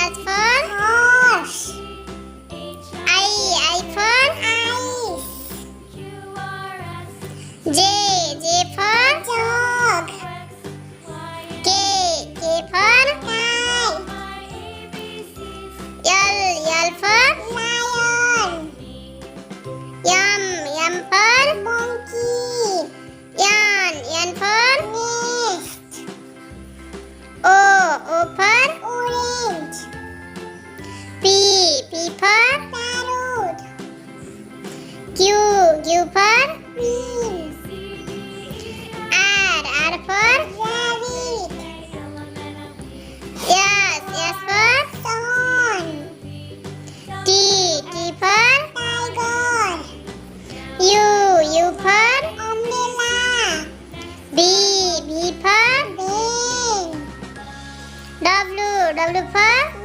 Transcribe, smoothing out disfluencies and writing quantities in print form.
S for horse, I for ice, J for dog, K for kite, L for lion, M for monkey, N for nest, O for orange, P for parrot, Q for queen, R for rabbit, S for swan, T for tiger, U for umbrella, B for bear, W for